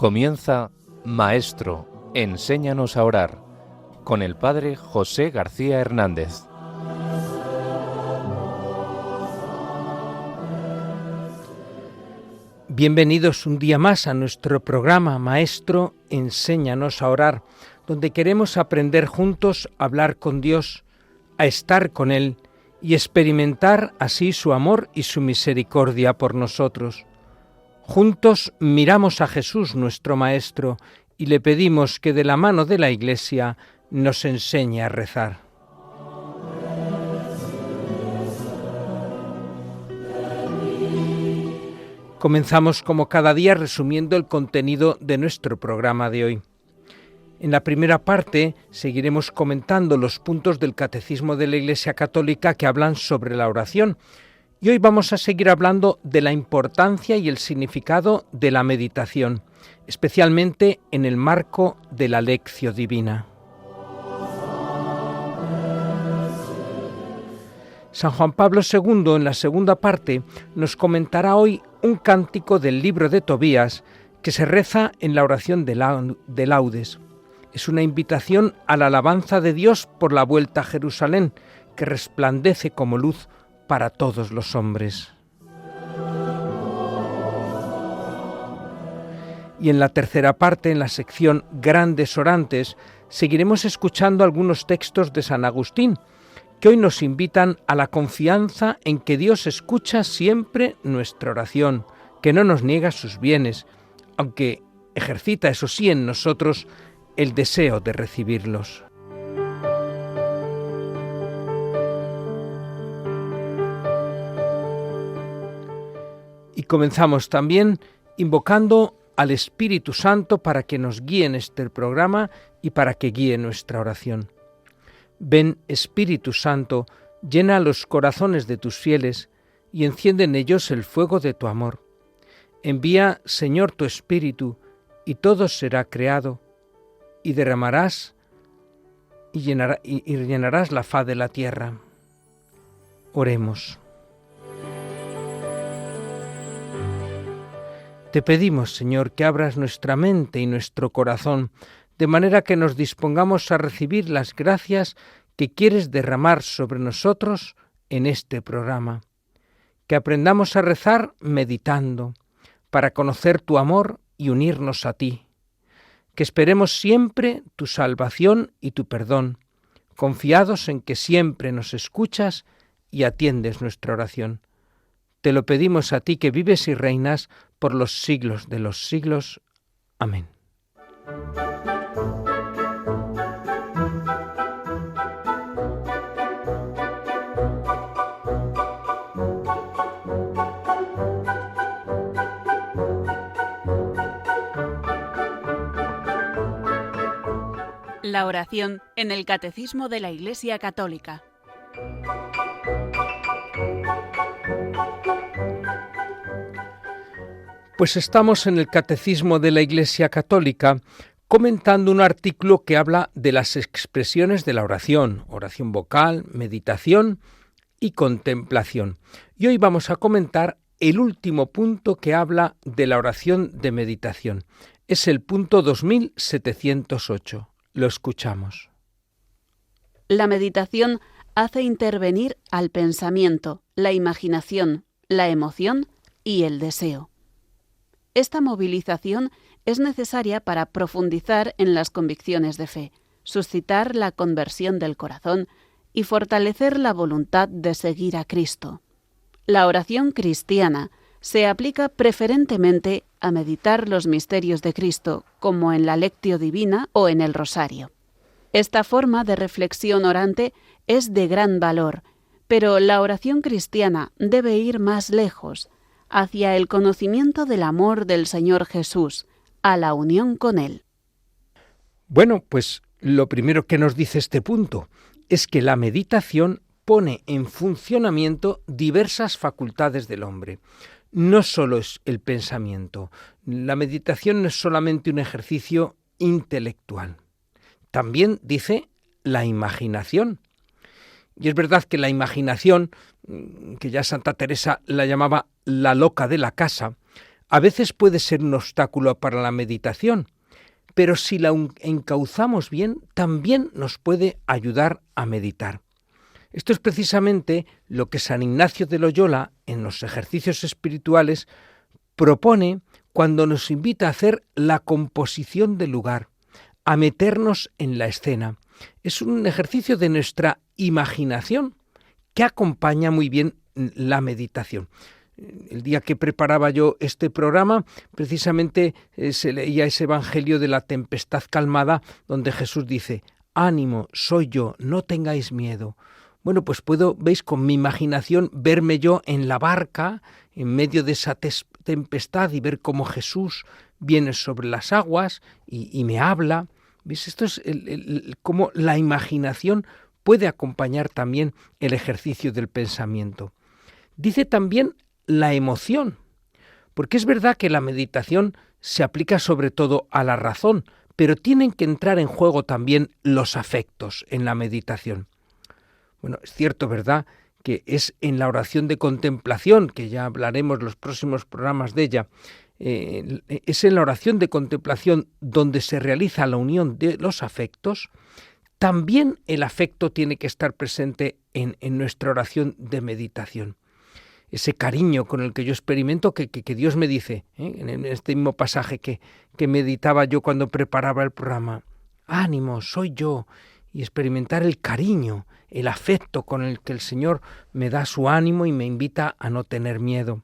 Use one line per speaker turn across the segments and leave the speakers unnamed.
Comienza Maestro, enséñanos a orar, con el Padre José García Hernández.
Bienvenidos un día más a nuestro programa Maestro, enséñanos a orar, donde queremos aprender juntos a hablar con Dios, a estar con Él y experimentar así su amor y su misericordia por nosotros. Juntos miramos a Jesús, nuestro Maestro, y le pedimos que de la mano de la Iglesia nos enseñe a rezar. Comenzamos como cada día resumiendo el contenido de nuestro programa de hoy. En la primera parte seguiremos comentando los puntos del Catecismo de la Iglesia Católica que hablan sobre la oración. Y hoy vamos a seguir hablando de la importancia y el significado de la meditación, especialmente en el marco de la Lectio Divina. San Juan Pablo II, en la segunda parte, nos comentará hoy un cántico del libro de Tobías que se reza en la oración de laudes. Es una invitación a la alabanza de Dios por la vuelta a Jerusalén, que resplandece como luz para todos los hombres. Y en la tercera parte, en la sección Grandes Orantes, seguiremos escuchando algunos textos de San Agustín, que hoy nos invitan a la confianza en que Dios escucha siempre nuestra oración, que no nos niega sus bienes, aunque ejercita, eso sí, en nosotros el deseo de recibirlos. Y comenzamos también invocando al Espíritu Santo para que nos guíe en este programa y para que guíe nuestra oración. Ven, Espíritu Santo, llena los corazones de tus fieles y enciende en ellos el fuego de tu amor. Envía, Señor, tu Espíritu, y todo será creado, y derramarás y llenarás la faz de la tierra. Oremos. Te pedimos, Señor, que abras nuestra mente y nuestro corazón, de manera que nos dispongamos a recibir las gracias que quieres derramar sobre nosotros en este programa. Que aprendamos a rezar meditando, para conocer tu amor y unirnos a ti. Que esperemos siempre tu salvación y tu perdón, confiados en que siempre nos escuchas y atiendes nuestra oración. Te lo pedimos a ti que vives y reinas por los siglos de los siglos. Amén.
La oración en el Catecismo de la Iglesia Católica.
Pues estamos en el Catecismo de la Iglesia Católica comentando un artículo que habla de las expresiones de la oración, oración vocal, meditación y contemplación. Y hoy vamos a comentar el último punto que habla de la oración de meditación. Es el punto 2708. Lo escuchamos.
La meditación hace intervenir al pensamiento, la imaginación, la emoción y el deseo. Esta movilización es necesaria para profundizar en las convicciones de fe, suscitar la conversión del corazón y fortalecer la voluntad de seguir a Cristo. La oración cristiana se aplica preferentemente a meditar los misterios de Cristo, como en la Lectio Divina o en el Rosario. Esta forma de reflexión orante es de gran valor, pero la oración cristiana debe ir más lejos, hacia el conocimiento del amor del Señor Jesús, a la unión con Él.
Bueno, pues lo primero que nos dice este punto es que la meditación pone en funcionamiento diversas facultades del hombre. No solo es el pensamiento. La meditación no es solamente un ejercicio intelectual. También dice la imaginación. Y es verdad que la imaginación, que ya Santa Teresa la llamaba la loca de la casa, a veces puede ser un obstáculo para la meditación, pero si la encauzamos bien, también nos puede ayudar a meditar. Esto es precisamente lo que San Ignacio de Loyola, en los ejercicios espirituales, propone cuando nos invita a hacer la composición del lugar, a meternos en la escena. Es un ejercicio de nuestra imaginación que acompaña muy bien la meditación. El día que preparaba yo este programa, precisamente se leía ese Evangelio de la tempestad calmada, donde Jesús dice: «Ánimo, soy yo, no tengáis miedo». Bueno, pues puedo, veis, con mi imaginación verme yo en la barca, en medio de esa tempestad, y ver cómo Jesús viene sobre las aguas y me habla. ¿Veis? Esto es cómo la imaginación puede acompañar también el ejercicio del pensamiento. Dice también la emoción, porque es verdad que la meditación se aplica sobre todo a la razón, pero tienen que entrar en juego también los afectos en la meditación. Bueno, es cierto, ¿verdad?, que es en la oración de contemplación, que ya hablaremos los próximos programas de ella, es en la oración de contemplación donde se realiza la unión de los afectos. También el afecto tiene que estar presente en nuestra oración de meditación. Ese cariño con el que yo experimento que Dios me dice, en este mismo pasaje que meditaba yo cuando preparaba el programa: «Ánimo, soy yo», y experimentar el cariño, el afecto con el que el Señor me da su ánimo y me invita a no tener miedo.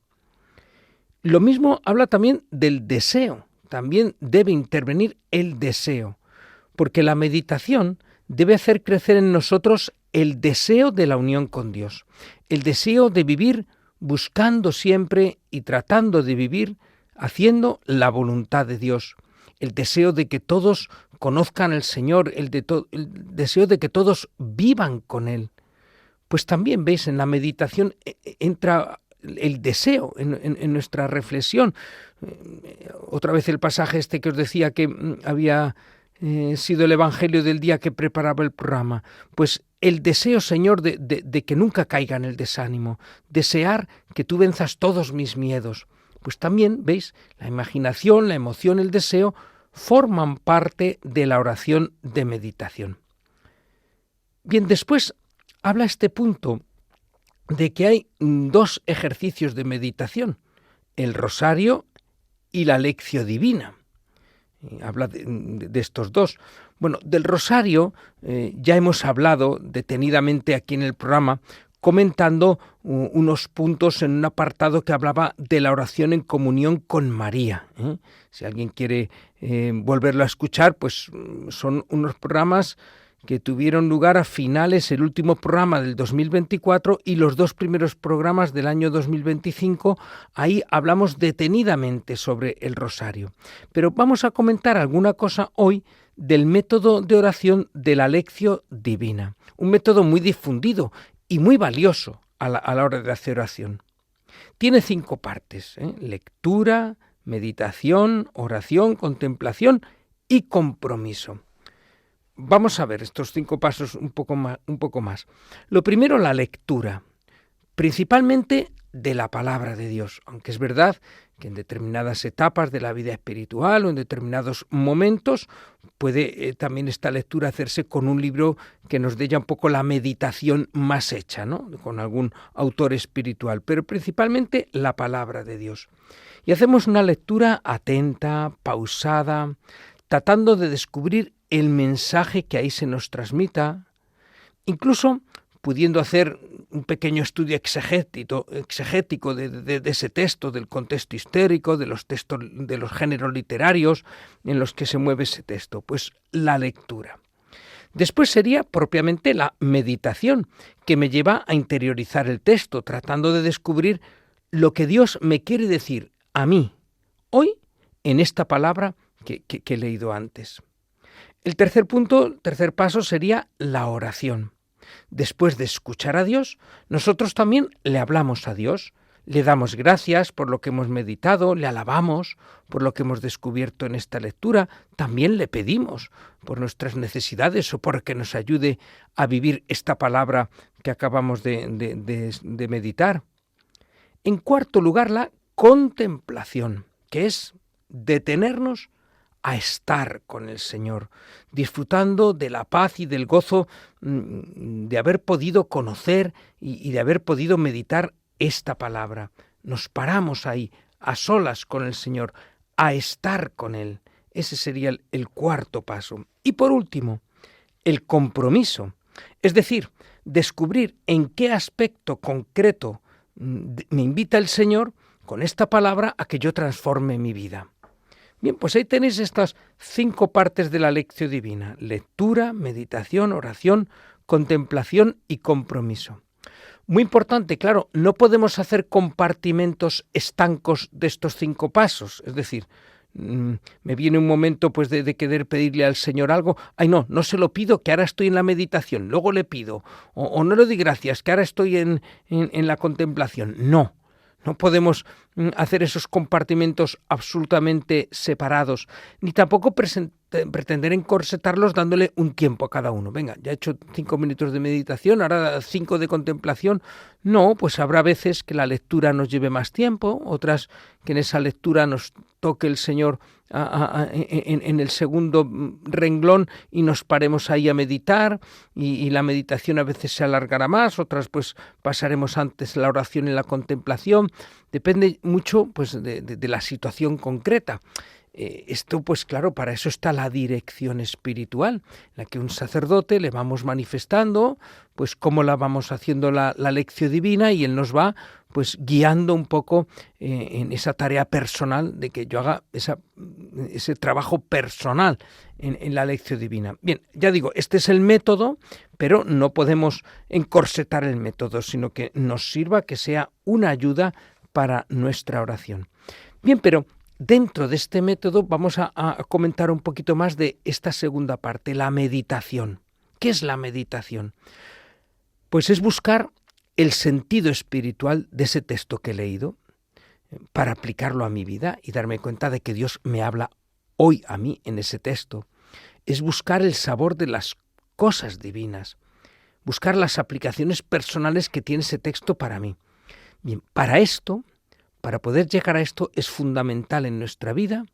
Lo mismo habla también del deseo. También debe intervenir el deseo, porque la meditación debe hacer crecer en nosotros el deseo de la unión con Dios, el deseo de vivir buscando siempre y tratando de vivir haciendo la voluntad de Dios, el deseo de que todos conozcan al Señor, el deseo de que todos vivan con Él. Pues también, veis, en la meditación entra el deseo en nuestra reflexión. Otra vez el pasaje este que os decía que había sido el Evangelio del día que preparaba el programa. Pues el deseo, Señor, de que nunca caiga en el desánimo, desear que tú venzas todos mis miedos. Pues también, veis, la imaginación, la emoción, el deseo forman parte de la oración de meditación. Bien, después habla este punto de que hay dos ejercicios de meditación, el rosario y la lección divina. Habla de estos dos. Bueno, del rosario ya hemos hablado detenidamente aquí en el programa, comentando unos puntos en un apartado que hablaba de la oración en comunión con María. Si alguien quiere volverlo a escuchar, pues son unos programas que tuvieron lugar a finales, el último programa del 2024 y los dos primeros programas del año 2025. Ahí hablamos detenidamente sobre el rosario. Pero vamos a comentar alguna cosa hoy del método de oración de la lección divina, un método muy difundido y muy valioso a la hora de hacer oración. Tiene 5 partes: lectura, meditación, oración, contemplación y compromiso. Vamos a ver estos 5 pasos un poco más. Lo primero, la lectura, principalmente de la palabra de Dios, aunque es verdad que en determinadas etapas de la vida espiritual o en determinados momentos puede también esta lectura hacerse con un libro que nos dé ya un poco la meditación más hecha, ¿no?, con algún autor espiritual, pero principalmente la palabra de Dios. Y hacemos una lectura atenta, pausada, tratando de descubrir el mensaje que ahí se nos transmita, incluso pudiendo hacer un pequeño estudio exegético de ese texto, del contexto histórico, de los textos, de los géneros literarios en los que se mueve ese texto. Pues la lectura. Después sería propiamente la meditación, que me lleva a interiorizar el texto, tratando de descubrir lo que Dios me quiere decir a mí, hoy, en esta palabra que he leído antes. El tercer paso sería la oración. Después de escuchar a Dios, nosotros también le hablamos a Dios, le damos gracias por lo que hemos meditado, le alabamos por lo que hemos descubierto en esta lectura, también le pedimos por nuestras necesidades o por que nos ayude a vivir esta palabra que acabamos de meditar. En cuarto lugar, la contemplación. que es detenernos a estar con el Señor, disfrutando de la paz y del gozo de haber podido conocer y de haber podido meditar esta palabra. Nos paramos ahí, a solas con el Señor, a estar con Él. Ese sería el cuarto paso. Y por último, el compromiso, es decir, descubrir en qué aspecto concreto me invita el Señor con esta palabra a que yo transforme mi vida. Bien, pues ahí tenéis estas 5 partes de la lección divina: lectura, meditación, oración, contemplación y compromiso. Muy importante, claro, no podemos hacer compartimentos estancos de estos 5 pasos, es decir, me viene un momento pues de querer pedirle al Señor algo, no se lo pido, que ahora estoy en la meditación, luego le pido, o no le doy gracias, que ahora estoy en la contemplación. No podemos hacer esos compartimentos absolutamente separados, ni tampoco pretender encorsetarlos dándole un tiempo a cada uno. Venga, ya he hecho 5 minutos de meditación, ahora 5 de contemplación. No, pues habrá veces que la lectura nos lleve más tiempo, otras que en esa lectura nos toque el Señor en el segundo renglón y nos paremos ahí a meditar, y la meditación a veces se alargará más, otras pues pasaremos antes la oración y la contemplación. Depende mucho pues de la situación concreta. Esto, pues claro, para eso está la dirección espiritual, en la que un sacerdote le vamos manifestando pues cómo la vamos haciendo la lección divina, y él nos va pues guiando un poco en esa tarea personal de que yo haga ese trabajo personal en la lección divina. Bien, ya digo, este es el método, pero no podemos encorsetar el método, sino que nos sirva, que sea una ayuda para nuestra oración. Bien, pero dentro de este método vamos a comentar un poquito más de esta segunda parte, la meditación. ¿Qué es la meditación? Pues es buscar el sentido espiritual de ese texto que he leído para aplicarlo a mi vida y darme cuenta de que Dios me habla hoy a mí en ese texto. Es buscar el sabor de las cosas divinas, buscar las aplicaciones personales que tiene ese texto para mí. Bien, para poder llegar a esto, es fundamental en nuestra vida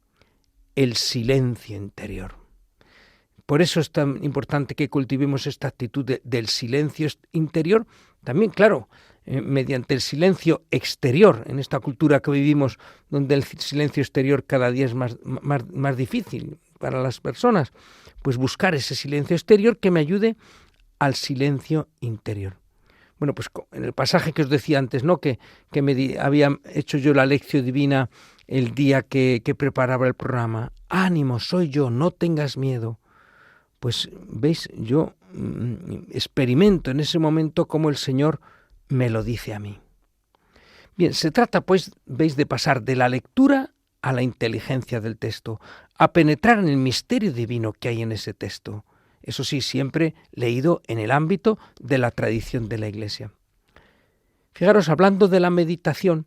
el silencio interior. Por eso es tan importante que cultivemos esta actitud del silencio interior, también, claro, mediante el silencio exterior, en esta cultura que vivimos, donde el silencio exterior cada día es más difícil para las personas, pues buscar ese silencio exterior que me ayude al silencio interior. Bueno, pues en el pasaje que os decía antes, ¿no? que había hecho yo la lección divina el día que preparaba el programa. Ánimo, soy yo, no tengas miedo. Pues, ¿veis? Yo experimento en ese momento cómo el Señor me lo dice a mí. Bien, se trata, pues, ¿veis?, de pasar de la lectura a la inteligencia del texto, a penetrar en el misterio divino que hay en ese texto. Eso sí, siempre leído en el ámbito de la tradición de la Iglesia. Fijaros, hablando de la meditación,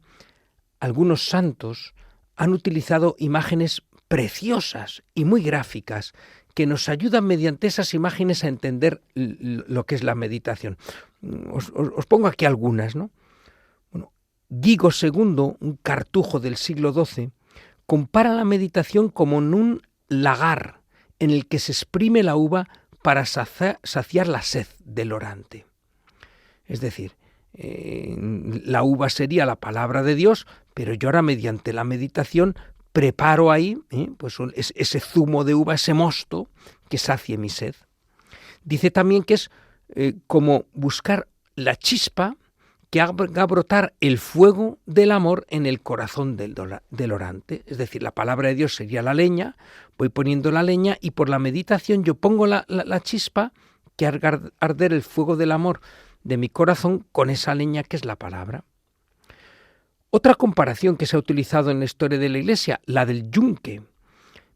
algunos santos han utilizado imágenes preciosas y muy gráficas que nos ayudan mediante esas imágenes a entender lo que es la meditación. Os pongo aquí algunas, ¿no? Bueno, Guigo II, un cartujo del siglo XII, compara la meditación como en un lagar en el que se exprime la uva para saciar la sed del orante. Es decir, la uva sería la palabra de Dios, pero yo ahora mediante la meditación preparo ahí pues ese zumo de uva, ese mosto que sacie mi sed. Dice también que es como buscar la chispa que haga brotar el fuego del amor en el corazón del orante. Es decir, la palabra de Dios sería la leña, voy poniendo la leña y por la meditación yo pongo la chispa que haga arder el fuego del amor de mi corazón con esa leña que es la palabra. Otra comparación que se ha utilizado en la historia de la Iglesia, la del yunque.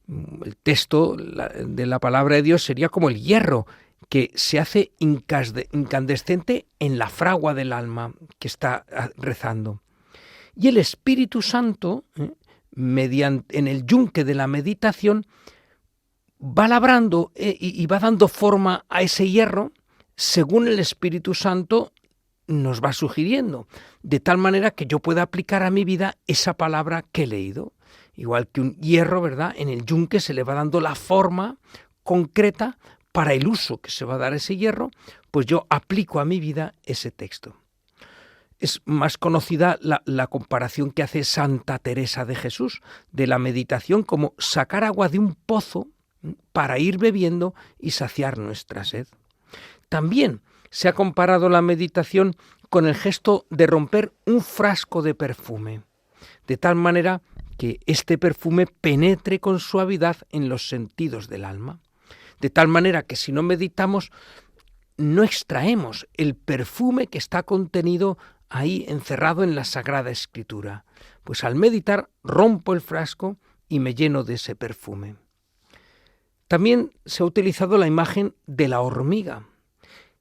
El texto de la palabra de Dios sería como el hierro que se hace incandescente en la fragua del alma que está rezando. Y el Espíritu Santo, en el yunque de la meditación, va labrando y va dando forma a ese hierro según el Espíritu Santo nos va sugiriendo, de tal manera que yo pueda aplicar a mi vida esa palabra que he leído. igual que un hierro, ¿verdad? En el yunque se le va dando la forma concreta para el uso que se va a dar a ese hierro, pues yo aplico a mi vida ese texto. Es más conocida la comparación que hace Santa Teresa de Jesús de la meditación como sacar agua de un pozo para ir bebiendo y saciar nuestra sed. También se ha comparado la meditación con el gesto de romper un frasco de perfume, de tal manera que este perfume penetre con suavidad en los sentidos del alma. De tal manera que si no meditamos, no extraemos el perfume que está contenido ahí encerrado en la Sagrada Escritura. Pues al meditar rompo el frasco y me lleno de ese perfume. También se ha utilizado la imagen de la hormiga,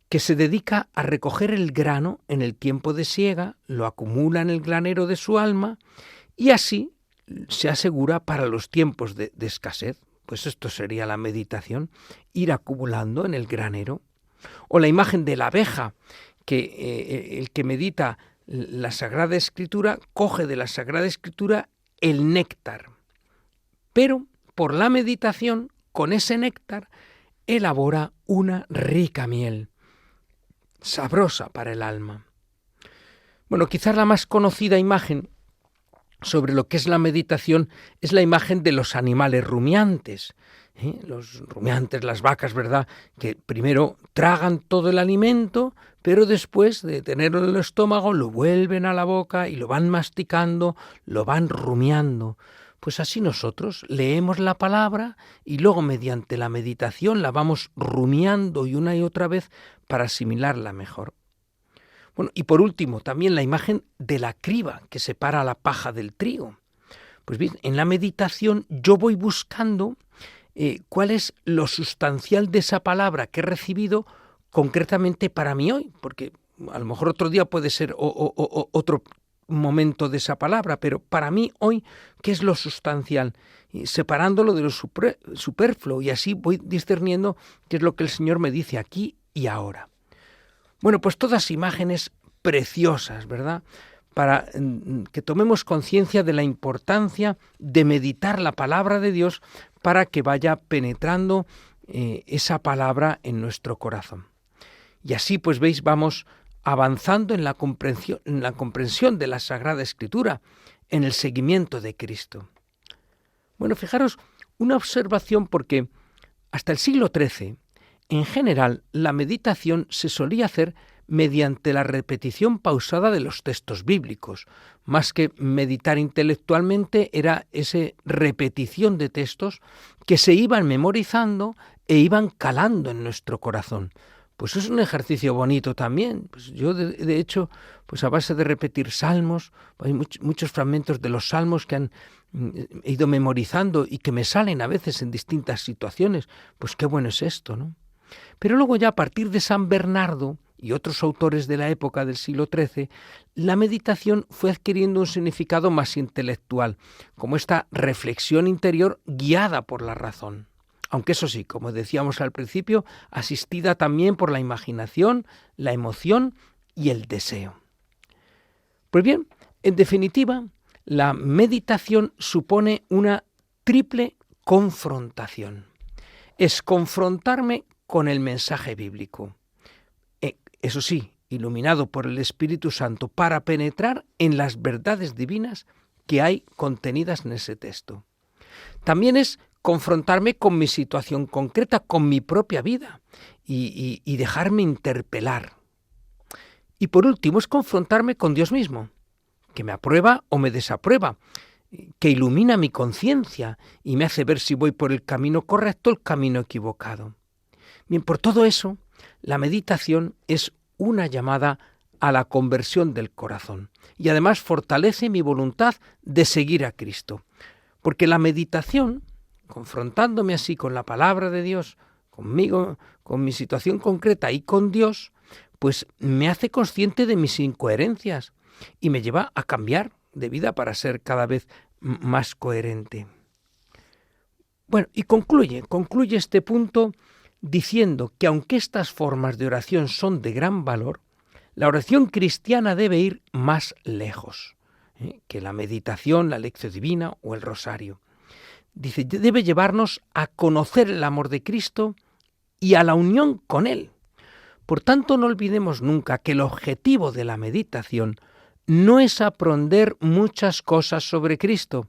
que se dedica a recoger el grano en el tiempo de siega, lo acumula en el granero de su alma y así se asegura para los tiempos de escasez. Pues esto sería la meditación, ir acumulando en el granero. O la imagen de la abeja, que el que medita la Sagrada Escritura coge de la Sagrada Escritura el néctar, pero por la meditación, con ese néctar, elabora una rica miel, sabrosa para el alma. Bueno, quizás la más conocida imagen sobre lo que es la meditación es la imagen de los animales rumiantes. Los rumiantes, las vacas, ¿verdad?, que primero tragan todo el alimento, pero después de tenerlo en el estómago lo vuelven a la boca y lo van masticando, lo van rumiando. Pues así nosotros leemos la palabra y luego mediante la meditación la vamos rumiando y una y otra vez para asimilarla mejor. Bueno, y por último, también la imagen de la criba que separa la paja del trigo. Pues bien, en la meditación yo voy buscando cuál es lo sustancial de esa palabra que he recibido concretamente para mí hoy, porque a lo mejor otro día puede ser otro momento de esa palabra, pero para mí hoy, ¿qué es lo sustancial? Y separándolo de lo superfluo, y así voy discerniendo qué es lo que el Señor me dice aquí y ahora. Bueno, pues todas imágenes preciosas, ¿verdad?, para que tomemos conciencia de la importancia de meditar la palabra de Dios para que vaya penetrando esa palabra en nuestro corazón. Y así, pues veis, vamos avanzando en la comprensión de la Sagrada Escritura, en el seguimiento de Cristo. Bueno, fijaros, una observación, porque hasta el siglo XIII, en general, la meditación se solía hacer mediante la repetición pausada de los textos bíblicos. Más que meditar intelectualmente, era esa repetición de textos que se iban memorizando e iban calando en nuestro corazón. Pues es un ejercicio bonito también. Pues yo, de hecho, pues a base de repetir salmos, hay muchos fragmentos de los salmos que he ido memorizando y que me salen a veces en distintas situaciones. Pues qué bueno es esto, ¿no? Pero luego ya a partir de San Bernardo y otros autores de la época del siglo XIII, la meditación fue adquiriendo un significado más intelectual, como esta reflexión interior guiada por la razón. Aunque eso sí, como decíamos al principio, asistida también por la imaginación, la emoción y el deseo. Pues bien, en definitiva, la meditación supone una triple confrontación. Es confrontarme con el mensaje bíblico. Eso sí, iluminado por el Espíritu Santo, para penetrar en las verdades divinas que hay contenidas en ese texto. También es confrontarme con mi situación concreta, con mi propia vida, y dejarme interpelar. Y por último, es confrontarme con Dios mismo, que me aprueba o me desaprueba, que ilumina mi conciencia y me hace ver si voy por el camino correcto o el camino equivocado. Bien, por todo eso, la meditación es una llamada a la conversión del corazón y además fortalece mi voluntad de seguir a Cristo. Porque la meditación, confrontándome así con la palabra de Dios, conmigo, con mi situación concreta y con Dios, pues me hace consciente de mis incoherencias y me lleva a cambiar de vida para ser cada vez más coherente. Bueno, y concluye este punto diciendo que aunque estas formas de oración son de gran valor, la oración cristiana debe ir más lejos. que la meditación, la lección divina o el rosario. Dice, debe llevarnos a conocer el amor de Cristo y a la unión con Él. Por tanto, no olvidemos nunca que el objetivo de la meditación no es aprender muchas cosas sobre Cristo,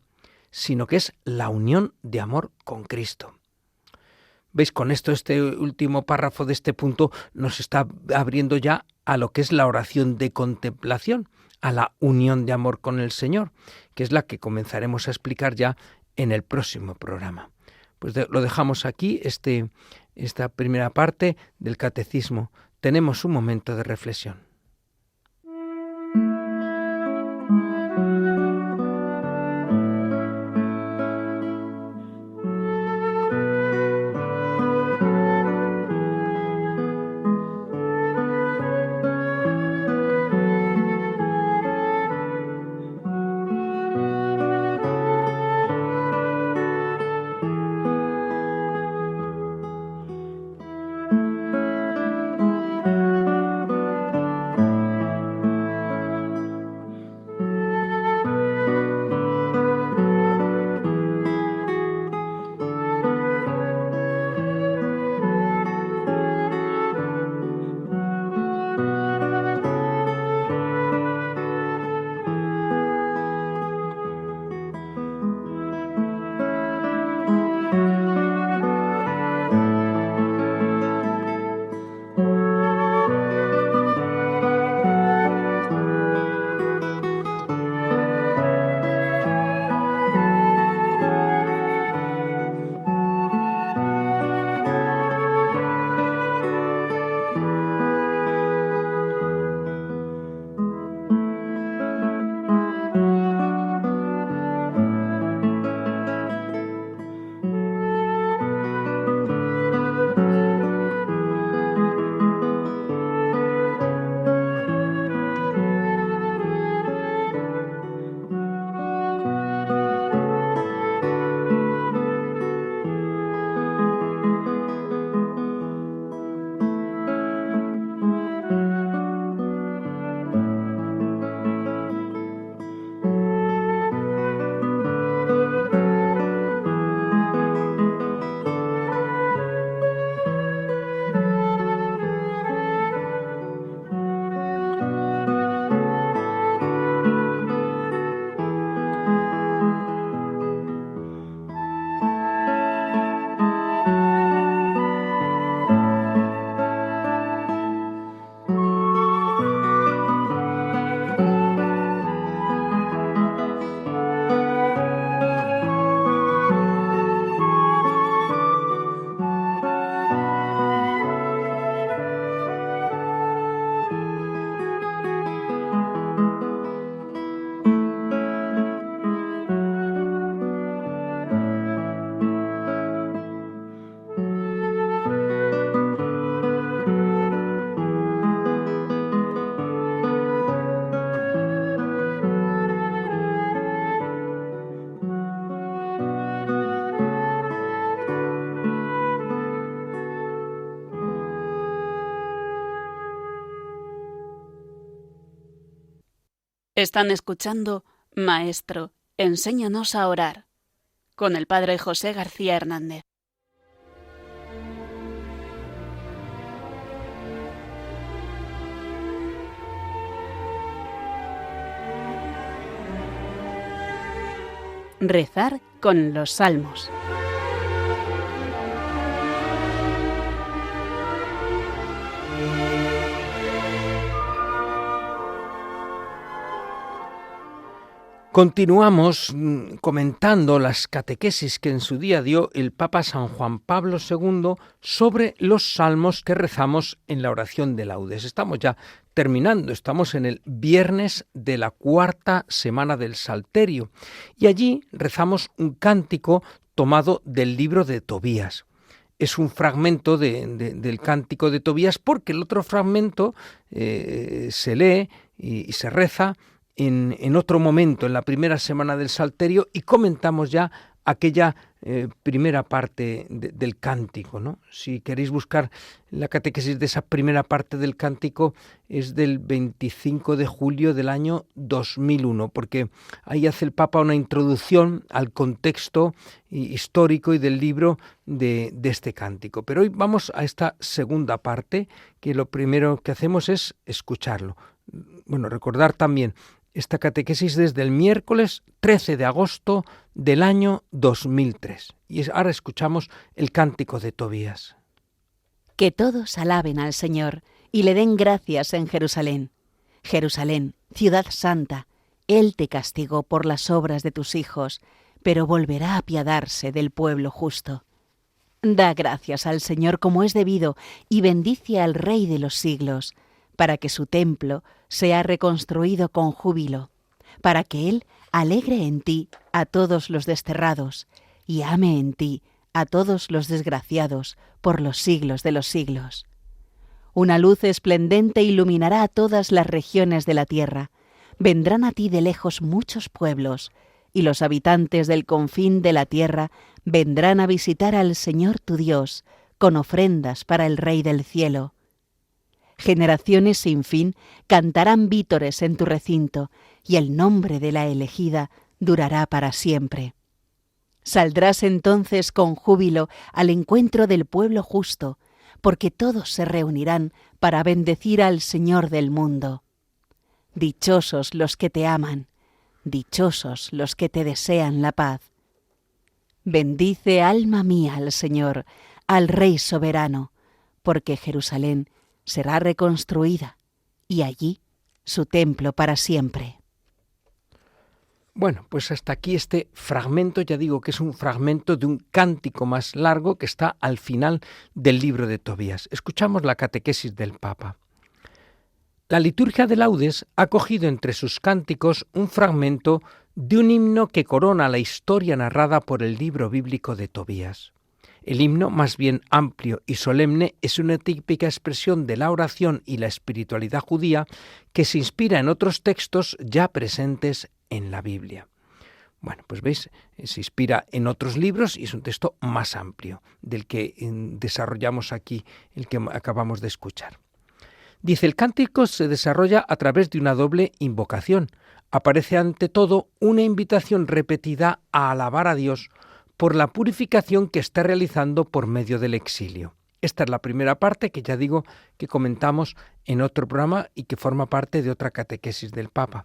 sino que es la unión de amor con Cristo. ¿Veis? Con esto, este último párrafo de este punto nos está abriendo ya a lo que es la oración de contemplación, a la unión de amor con el Señor, que es la que comenzaremos a explicar ya en el próximo programa. Pues lo dejamos aquí, esta primera parte del Catecismo. Tenemos un momento de reflexión.
Están escuchando Maestro, enséñanos a orar, con el Padre José García Hernández. Rezar con los salmos.
Continuamos comentando las catequesis que en su día dio el Papa San Juan Pablo II sobre los salmos que rezamos en la oración de laudes. Estamos ya terminando, estamos en el viernes de la cuarta semana del Salterio y allí rezamos un cántico tomado del libro de Tobías. Es un fragmento del cántico de Tobías porque el otro fragmento se lee y se reza en otro momento, en la primera semana del Salterio, y comentamos ya aquella primera parte del cántico, ¿no? Si queréis buscar la catequesis de esa primera parte del cántico, es del 25 de julio del año 2001, porque ahí hace el Papa una introducción al contexto histórico y del libro de este cántico. Pero hoy vamos a esta segunda parte, que lo primero que hacemos es escucharlo. Bueno, recordar también esta catequesis desde el miércoles 13 de agosto del año 2003. Y ahora escuchamos el cántico de Tobías.
Que todos alaben al Señor y le den gracias en Jerusalén. Jerusalén, ciudad santa, Él te castigó por las obras de tus hijos, pero volverá a apiadarse del pueblo justo. Da gracias al Señor como es debido y bendice al Rey de los siglos, para que su templo sea reconstruido con júbilo, para que Él alegre en ti a todos los desterrados y ame en ti a todos los desgraciados por los siglos de los siglos. Una luz esplendente iluminará a todas las regiones de la tierra. Vendrán a ti de lejos muchos pueblos, y los habitantes del confín de la tierra vendrán a visitar al Señor tu Dios con ofrendas para el Rey del cielo. Generaciones sin fin cantarán vítores en tu recinto, y el nombre de la elegida durará para siempre. Saldrás entonces con júbilo al encuentro del pueblo justo, porque todos se reunirán para bendecir al Señor del mundo. Dichosos los que te aman, dichosos los que te desean la paz. Bendice, alma mía, al Señor, al Rey soberano, porque Jerusalén será reconstruida, y allí su templo para siempre.
Bueno, pues hasta aquí este fragmento, ya digo que es un fragmento de un cántico más largo que está al final del libro de Tobías. Escuchamos la catequesis del Papa. La liturgia de laudes ha cogido entre sus cánticos un fragmento de un himno que corona la historia narrada por el libro bíblico de Tobías. El himno, más bien amplio y solemne, es una típica expresión de la oración y la espiritualidad judía que se inspira en otros textos ya presentes en la Biblia. Bueno, pues veis, se inspira en otros libros y es un texto más amplio del que desarrollamos aquí, el que acabamos de escuchar. Dice, el cántico se desarrolla a través de una doble invocación. Aparece ante todo una invitación repetida a alabar a Dios por la purificación que está realizando por medio del exilio. Esta es la primera parte que ya digo que comentamos en otro programa y que forma parte de otra catequesis del Papa.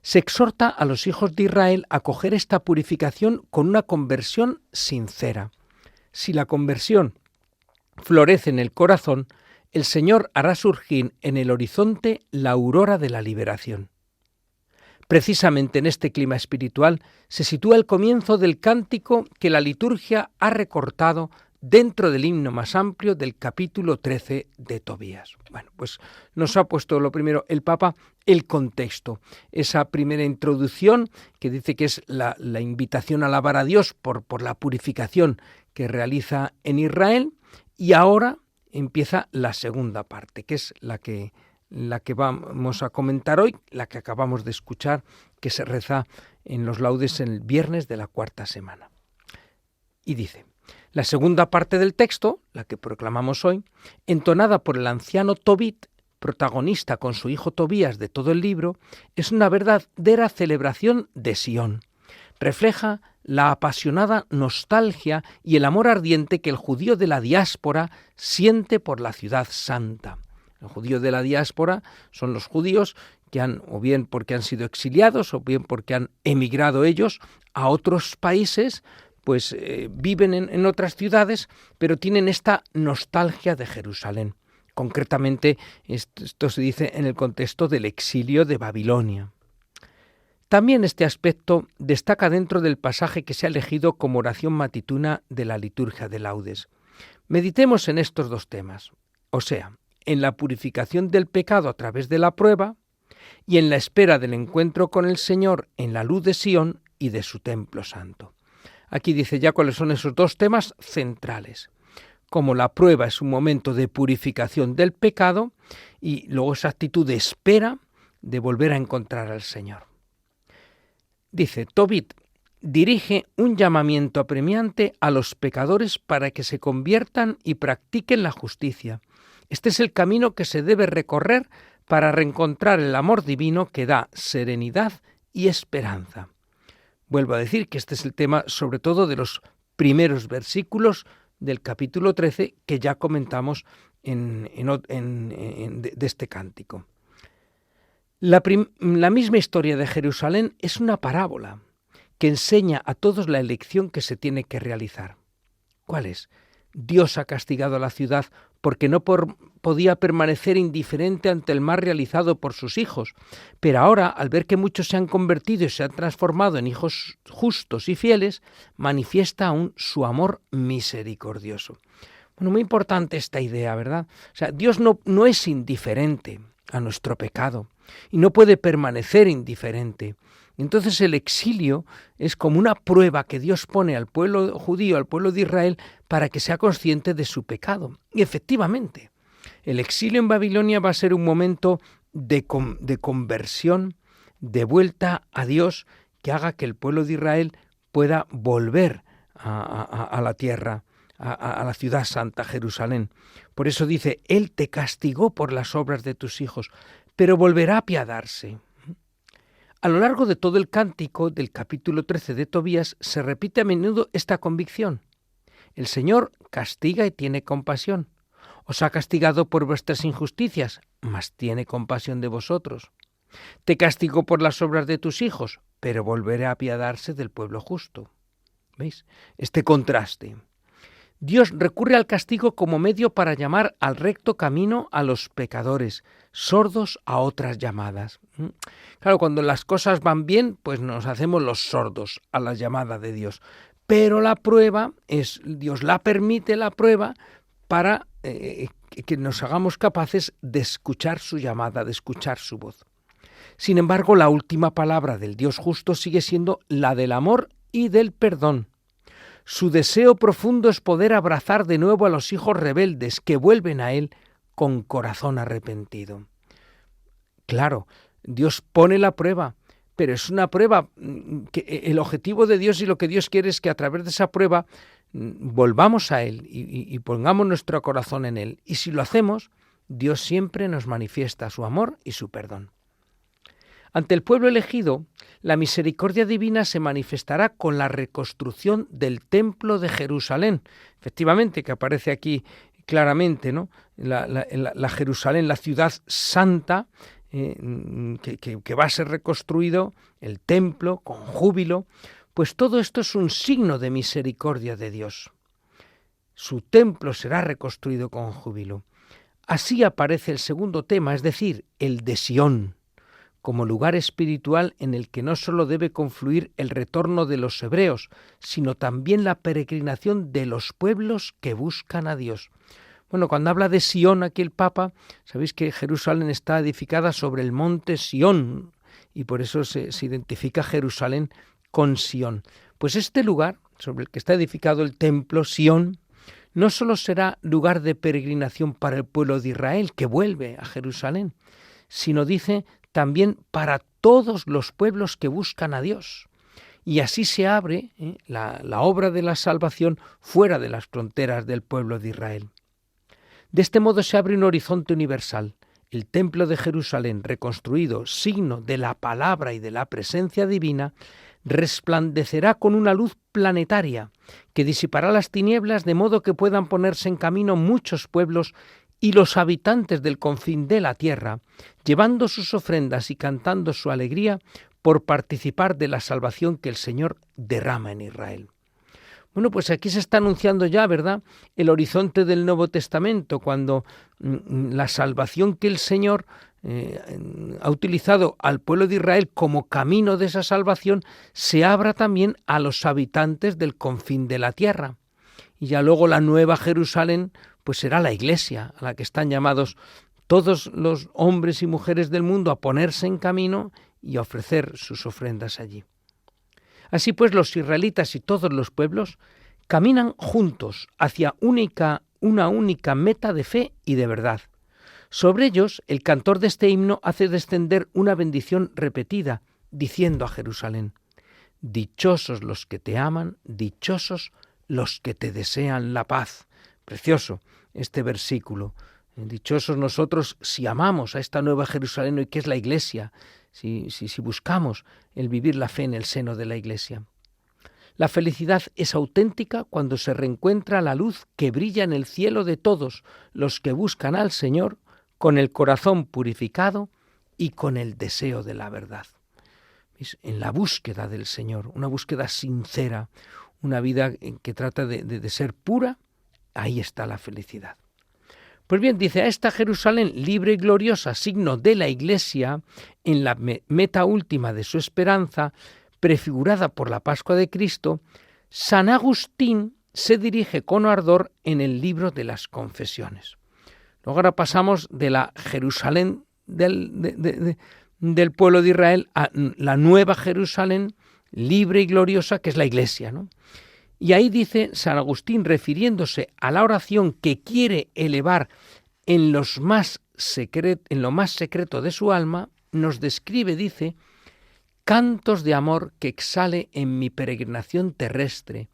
Se exhorta a los hijos de Israel a acoger esta purificación con una conversión sincera. Si la conversión florece en el corazón, el Señor hará surgir en el horizonte la aurora de la liberación. Precisamente en este clima espiritual se sitúa el comienzo del cántico que la liturgia ha recortado dentro del himno más amplio del capítulo 13 de Tobías. Bueno, pues nos ha puesto lo primero el Papa el contexto, esa primera introducción que dice que es la invitación a alabar a Dios por la purificación que realiza en Israel, y ahora empieza la segunda parte, que es la que vamos a comentar hoy, la que acabamos de escuchar, que se reza en los laudes el viernes de la cuarta semana. Y dice, la segunda parte del texto, la que proclamamos hoy, entonada por el anciano Tobit, protagonista con su hijo Tobías de todo el libro, es una verdadera celebración de Sión. Refleja la apasionada nostalgia y el amor ardiente que el judío de la diáspora siente por la ciudad santa. El judío de la diáspora son los judíos que o bien porque han sido exiliados o bien porque han emigrado ellos a otros países, pues viven en otras ciudades, pero tienen esta nostalgia de Jerusalén. Concretamente, esto se dice en el contexto del exilio de Babilonia. También este aspecto destaca dentro del pasaje que se ha elegido como oración matutina de la liturgia de laudes. Meditemos en estos dos temas, o sea, en la purificación del pecado a través de la prueba y en la espera del encuentro con el Señor en la luz de Sión y de su templo santo. Aquí dice ya cuáles son esos dos temas centrales. Como la prueba es un momento de purificación del pecado y luego esa actitud de espera de volver a encontrar al Señor. Dice, Tobit dirige un llamamiento apremiante a los pecadores para que se conviertan y practiquen la justicia. Este es el camino que se debe recorrer para reencontrar el amor divino que da serenidad y esperanza. Vuelvo a decir que este es el tema sobre todo de los primeros versículos del capítulo 13 que ya comentamos de este cántico. La misma historia de Jerusalén es una parábola que enseña a todos la elección que se tiene que realizar. ¿Cuál es? Dios ha castigado a la ciudad porque no podía permanecer indiferente ante el mal realizado por sus hijos, pero ahora, al ver que muchos se han convertido y se han transformado en hijos justos y fieles, manifiesta aún su amor misericordioso. Bueno, muy importante esta idea, ¿verdad? O sea, Dios no es indiferente a nuestro pecado y no puede permanecer indiferente. Entonces el exilio es como una prueba que Dios pone al pueblo judío, al pueblo de Israel, para que sea consciente de su pecado. Y efectivamente, el exilio en Babilonia va a ser un momento de conversión, de vuelta a Dios, que haga que el pueblo de Israel pueda volver a la tierra, a la ciudad santa, Jerusalén. Por eso dice, Él te castigó por las obras de tus hijos, pero volverá a apiadarse. A lo largo de todo el cántico del capítulo 13 de Tobías se repite a menudo esta convicción. El Señor castiga y tiene compasión. Os ha castigado por vuestras injusticias, mas tiene compasión de vosotros. Te castigó por las obras de tus hijos, pero volverá a apiadarse del pueblo justo. ¿Veis? Este contraste. Dios recurre al castigo como medio para llamar al recto camino a los pecadores, sordos a otras llamadas. Claro, cuando las cosas van bien, pues nos hacemos los sordos a la llamada de Dios. Pero la prueba es, Dios la permite la prueba para que nos hagamos capaces de escuchar su llamada, de escuchar su voz. Sin embargo, la última palabra del Dios justo sigue siendo la del amor y del perdón. Su deseo profundo es poder abrazar de nuevo a los hijos rebeldes que vuelven a Él con corazón arrepentido. Claro, Dios pone la prueba, pero es una prueba que el objetivo de Dios y lo que Dios quiere es que a través de esa prueba volvamos a Él y pongamos nuestro corazón en Él. Y si lo hacemos, Dios siempre nos manifiesta su amor y su perdón. Ante el pueblo elegido, la misericordia divina se manifestará con la reconstrucción del templo de Jerusalén. Efectivamente, que aparece aquí claramente, ¿no? La Jerusalén, la ciudad santa, que va a ser reconstruido, el templo con júbilo, pues todo esto es un signo de misericordia de Dios. Su templo será reconstruido con júbilo. Así aparece el segundo tema, es decir, el de Sión, como lugar espiritual en el que no solo debe confluir el retorno de los hebreos, sino también la peregrinación de los pueblos que buscan a Dios. Bueno, cuando habla de Sión aquí el Papa, sabéis que Jerusalén está edificada sobre el monte Sión, y por eso se identifica Jerusalén con Sión. Pues este lugar, sobre el que está edificado el templo, Sión, no solo será lugar de peregrinación para el pueblo de Israel, que vuelve a Jerusalén, sino, dice, también para todos los pueblos que buscan a Dios. Y así se abre la obra de la salvación fuera de las fronteras del pueblo de Israel. De este modo se abre un horizonte universal. El templo de Jerusalén, reconstruido, signo de la palabra y de la presencia divina, resplandecerá con una luz planetaria que disipará las tinieblas de modo que puedan ponerse en camino muchos pueblos y los habitantes del confín de la tierra, llevando sus ofrendas y cantando su alegría por participar de la salvación que el Señor derrama en Israel. Bueno, pues aquí se está anunciando ya, ¿verdad?, el horizonte del Nuevo Testamento, cuando la salvación que el Señor ha utilizado al pueblo de Israel como camino de esa salvación se abra también a los habitantes del confín de la tierra. Y ya luego la nueva Jerusalén pues será la Iglesia, a la que están llamados todos los hombres y mujeres del mundo a ponerse en camino y a ofrecer sus ofrendas allí. Así pues, los israelitas y todos los pueblos caminan juntos hacia una única meta de fe y de verdad. Sobre ellos, el cantor de este himno hace descender una bendición repetida, diciendo a Jerusalén: Dichosos los que te aman, dichosos los que te desean la paz. Precioso este versículo. Dichosos nosotros si amamos a esta nueva Jerusalén hoy que es la Iglesia, si buscamos el vivir la fe en el seno de la Iglesia. La felicidad es auténtica cuando se reencuentra la luz que brilla en el cielo de todos los que buscan al Señor con el corazón purificado y con el deseo de la verdad. ¿Ves? En la búsqueda del Señor, una búsqueda sincera, una vida que trata de ser pura, ahí está la felicidad. Pues bien, dice, a esta Jerusalén libre y gloriosa, signo de la Iglesia, en la meta última de su esperanza, prefigurada por la Pascua de Cristo, San Agustín se dirige con ardor en el libro de las Confesiones. Luego ahora pasamos de la Jerusalén del pueblo de Israel a la nueva Jerusalén, libre y gloriosa, que es la Iglesia, ¿no? Y ahí dice San Agustín, refiriéndose a la oración que quiere elevar en lo más secreto de su alma, nos describe, dice, cantos de amor que exhale en mi peregrinación terrestre,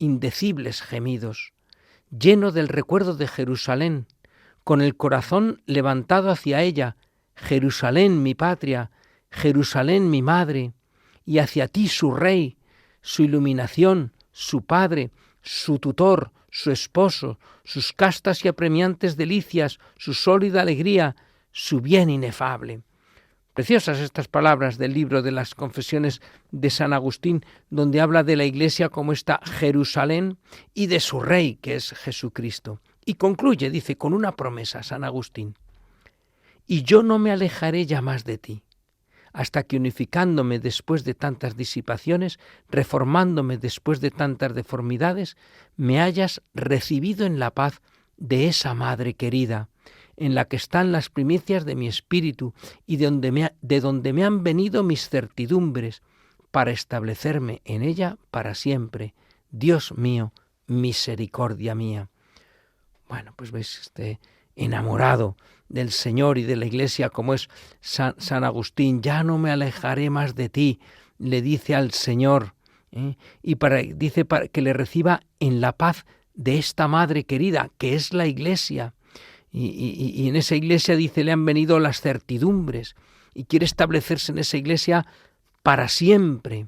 indecibles gemidos, lleno del recuerdo de Jerusalén, con el corazón levantado hacia ella, Jerusalén mi patria, Jerusalén mi madre, y hacia ti su rey, su iluminación, su padre, su tutor, su esposo, sus castas y apremiantes delicias, su sólida alegría, su bien inefable. Preciosas estas palabras del libro de las Confesiones de San Agustín, donde habla de la Iglesia como esta Jerusalén y de su Rey, que es Jesucristo. Y concluye, dice, con una promesa, San Agustín: y yo no me alejaré ya más de ti, hasta que unificándome después de tantas disipaciones, reformándome después de tantas deformidades, me hayas recibido en la paz de esa Madre querida, en la que están las primicias de mi espíritu y de donde me han venido mis certidumbres, para establecerme en ella para siempre. Dios mío, misericordia mía. Bueno, pues veis, este enamorado del Señor y de la Iglesia como es San Agustín, ya no me alejaré más de ti, le dice al Señor, y dice para que le reciba en la paz de esta Madre querida, que es la Iglesia. Y en esa Iglesia, dice, le han venido las certidumbres y quiere establecerse en esa Iglesia para siempre.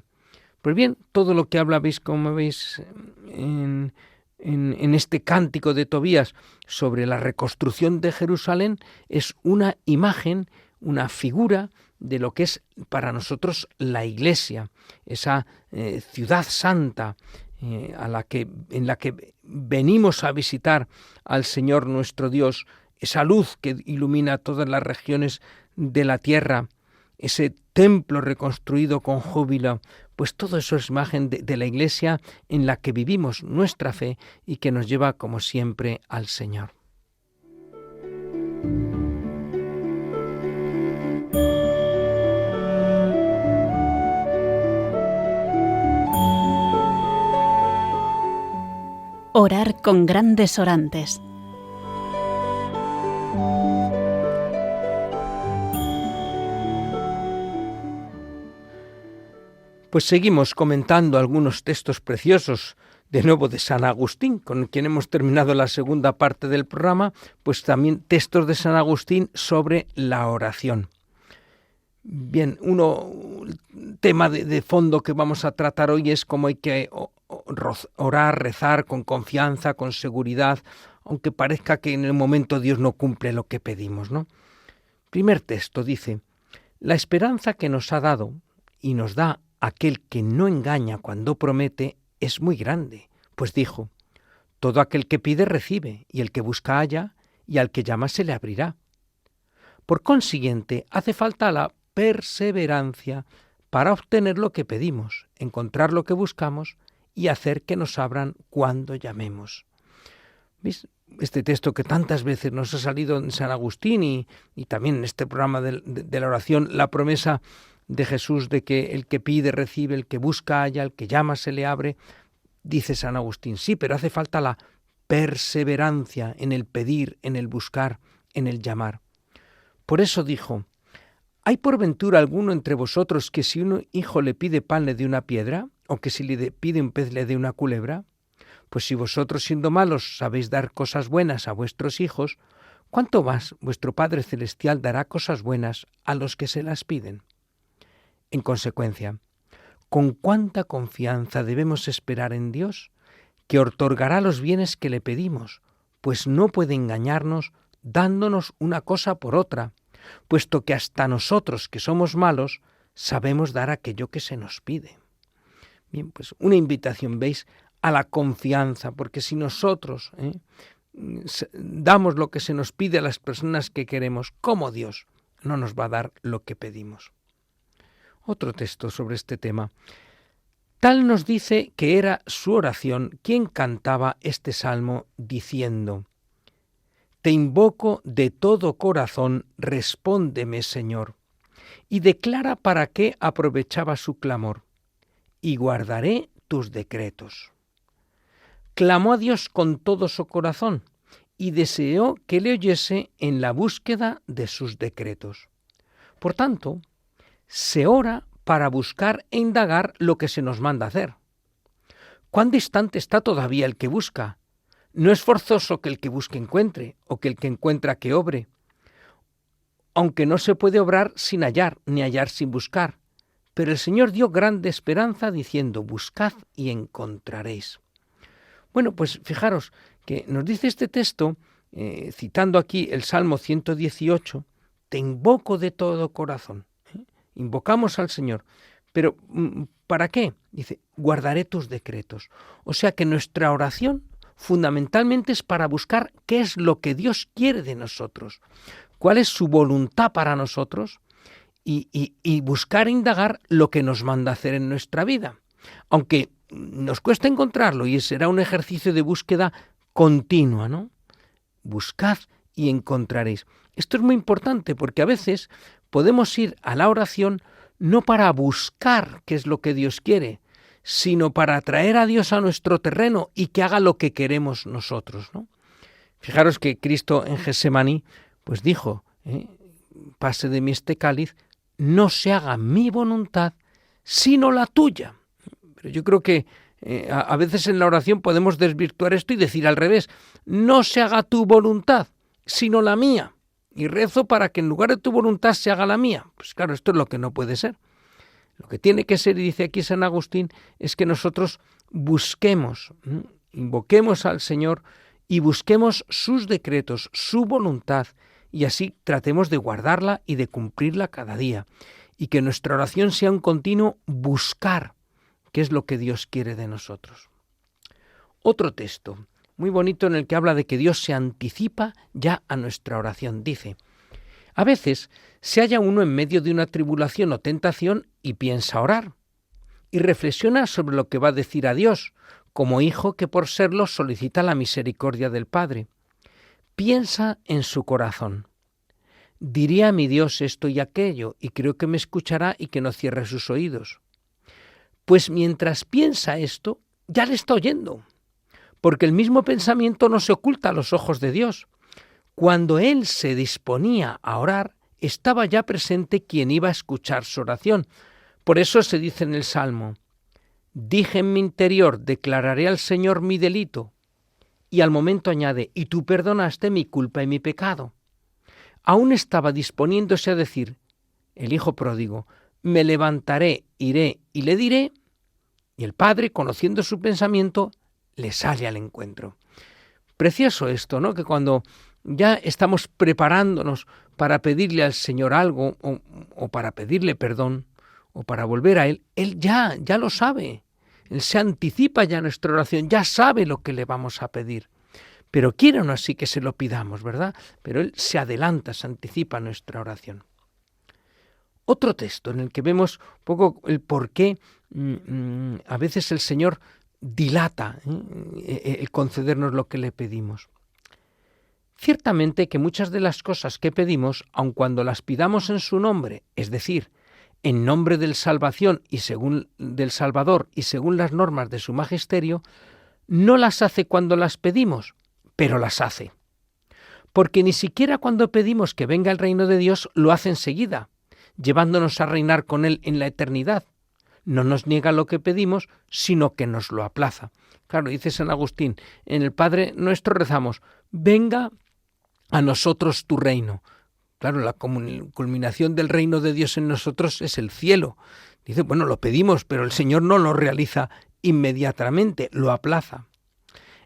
Pues bien, todo lo que habla, veis, como veis en este cántico de Tobías sobre la reconstrucción de Jerusalén, es una imagen, una figura de lo que es para nosotros la Iglesia, esa ciudad santa en la que venimos a visitar al Señor nuestro Dios, esa luz que ilumina todas las regiones de la tierra, ese templo reconstruido con júbilo, pues todo eso es imagen de la Iglesia en la que vivimos nuestra fe y que nos lleva como siempre al Señor.
Orar con grandes orantes.
Pues seguimos comentando algunos textos preciosos, de nuevo de San Agustín, con quien hemos terminado la segunda parte del programa, pues también textos de San Agustín sobre la oración. Bien, tema de fondo que vamos a tratar hoy es cómo hay que orar, rezar con confianza, con seguridad, aunque parezca que en el momento Dios no cumple lo que pedimos, ¿no? Primer texto dice: la esperanza que nos ha dado y nos da aquel que no engaña cuando promete es muy grande, pues dijo: todo aquel que pide recibe, y el que busca halla, y al que llama se le abrirá. Por consiguiente, hace falta la perseverancia para obtener lo que pedimos, encontrar lo que buscamos y hacer que nos abran cuando llamemos. ¿Veis? Este texto que tantas veces nos ha salido en San Agustín y también en este programa de la oración, la promesa de Jesús de que el que pide recibe, el que busca halla, el que llama se le abre, dice San Agustín, sí, pero hace falta la perseverancia en el pedir, en el buscar, en el llamar. Por eso dijo: ¿Hay por ventura alguno entre vosotros que si un hijo le pide pan le dé una piedra, o que si le pide un pez le dé una culebra? Pues si vosotros, siendo malos, sabéis dar cosas buenas a vuestros hijos, ¿cuánto más vuestro Padre Celestial dará cosas buenas a los que se las piden? En consecuencia, ¿con cuánta confianza debemos esperar en Dios, que otorgará los bienes que le pedimos, pues no puede engañarnos dándonos una cosa por otra, puesto que hasta nosotros, que somos malos, sabemos dar aquello que se nos pide? Bien, pues una invitación, ¿veis?, a la confianza, porque si nosotros damos lo que se nos pide a las personas que queremos, ¿cómo Dios no nos va a dar lo que pedimos? Otro texto sobre este tema. Tal nos dice que era su oración quien cantaba este salmo diciendo: Te invoco de todo corazón, respóndeme, Señor. Y declara para qué aprovechaba su clamor. Y guardaré tus decretos. Clamó a Dios con todo su corazón y deseó que le oyese en la búsqueda de sus decretos. Por tanto, se ora para buscar e indagar lo que se nos manda hacer. ¿Cuán distante está todavía el que busca? No es forzoso que el que busque encuentre, o que el que encuentra que obre, aunque no se puede obrar sin hallar, ni hallar sin buscar. Pero el Señor dio grande esperanza diciendo: buscad y encontraréis. Bueno, pues fijaros que nos dice este texto, citando aquí el Salmo 118, te invoco de todo corazón. Invocamos al Señor. Pero ¿para qué? Dice, guardaré tus decretos. O sea que nuestra oración fundamentalmente es para buscar qué es lo que Dios quiere de nosotros, cuál es su voluntad para nosotros y buscar e indagar lo que nos manda hacer en nuestra vida. Aunque nos cuesta encontrarlo y será un ejercicio de búsqueda continua, ¿no? Buscad y encontraréis. Esto es muy importante porque a veces podemos ir a la oración no para buscar qué es lo que Dios quiere, sino para atraer a Dios a nuestro terreno y que haga lo que queremos nosotros, ¿no? Fijaros que Cristo en Getsemaní pues dijo, pase de mí este cáliz, no se haga mi voluntad, sino la tuya. Pero yo creo que a veces en la oración podemos desvirtuar esto y decir al revés, no se haga tu voluntad, sino la mía. Y rezo para que en lugar de tu voluntad se haga la mía. Pues claro, esto es lo que no puede ser. Lo que tiene que ser, y dice aquí San Agustín, es que nosotros busquemos, invoquemos al Señor y busquemos sus decretos, su voluntad, y así tratemos de guardarla y de cumplirla cada día. Y que nuestra oración sea un continuo buscar qué es lo que Dios quiere de nosotros. Otro texto muy bonito en el que habla de que Dios se anticipa ya a nuestra oración. Dice, a veces se halla uno en medio de una tribulación o tentación y piensa orar, y reflexiona sobre lo que va a decir a Dios, como hijo que por serlo solicita la misericordia del Padre. Piensa en su corazón. Diré a mi Dios esto y aquello, y creo que me escuchará y que no cierre sus oídos. Pues mientras piensa esto, ya le está oyendo, porque el mismo pensamiento no se oculta a los ojos de Dios. Cuando él se disponía a orar, estaba ya presente quien iba a escuchar su oración. Por eso se dice en el Salmo, dije en mi interior, declararé al Señor mi delito. Y al momento añade, y tú perdonaste mi culpa y mi pecado. Aún estaba disponiéndose a decir, el hijo pródigo, me levantaré, iré y le diré, y el padre, conociendo su pensamiento, le sale al encuentro. Precioso esto, ¿no? Que cuando ya estamos preparándonos para pedirle al Señor algo, o para pedirle perdón, o para volver a Él, Él ya lo sabe. Él se anticipa ya a nuestra oración, ya sabe lo que le vamos a pedir. Pero quiere aún así que se lo pidamos, ¿verdad? Pero Él se adelanta, se anticipa a nuestra oración. Otro texto en el que vemos un poco el por qué a veces el Señor dilata el concedernos lo que le pedimos. Ciertamente que muchas de las cosas que pedimos, aun cuando las pidamos en su nombre, es decir, en nombre del Salvación y según del Salvador y según las normas de su magisterio, no las hace cuando las pedimos, pero las hace. Porque ni siquiera cuando pedimos que venga el reino de Dios lo hace enseguida, llevándonos a reinar con Él en la eternidad. No nos niega lo que pedimos, sino que nos lo aplaza. Claro, dice San Agustín, en el Padre Nuestro rezamos, venga a nosotros tu reino. Claro, la culminación del reino de Dios en nosotros es el cielo. Dice, bueno, lo pedimos, pero el Señor no lo realiza inmediatamente, lo aplaza.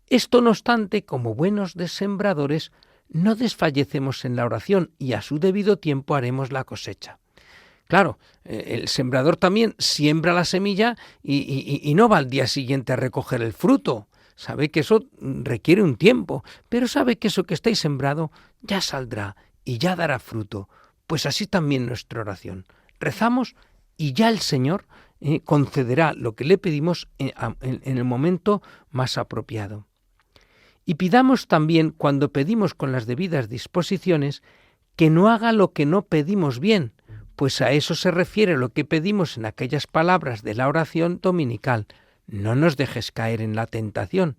Esto, no obstante, como buenos sembradores, no desfallecemos en la oración y a su debido tiempo haremos la cosecha. Claro, el sembrador también siembra la semilla y no va al día siguiente a recoger el fruto. Sabe que eso requiere un tiempo, pero sabe que eso que estáis sembrado ya saldrá y ya dará fruto. Pues así también nuestra oración. Rezamos y ya el Señor concederá lo que le pedimos en el momento más apropiado. Y pidamos también, cuando pedimos con las debidas disposiciones, que no haga lo que no pedimos bien, pues a eso se refiere lo que pedimos en aquellas palabras de la oración dominical. No nos dejes caer en la tentación,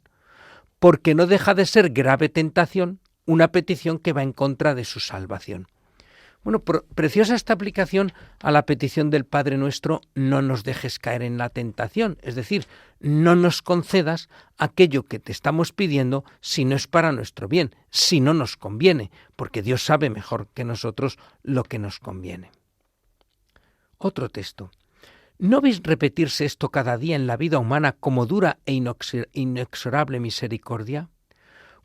porque no deja de ser grave tentación una petición que va en contra de su salvación. Bueno, preciosa esta aplicación a la petición del Padre Nuestro, no nos dejes caer en la tentación, es decir, no nos concedas aquello que te estamos pidiendo si no es para nuestro bien, si no nos conviene, porque Dios sabe mejor que nosotros lo que nos conviene. Otro texto. ¿No veis repetirse esto cada día en la vida humana como dura e inexorable misericordia?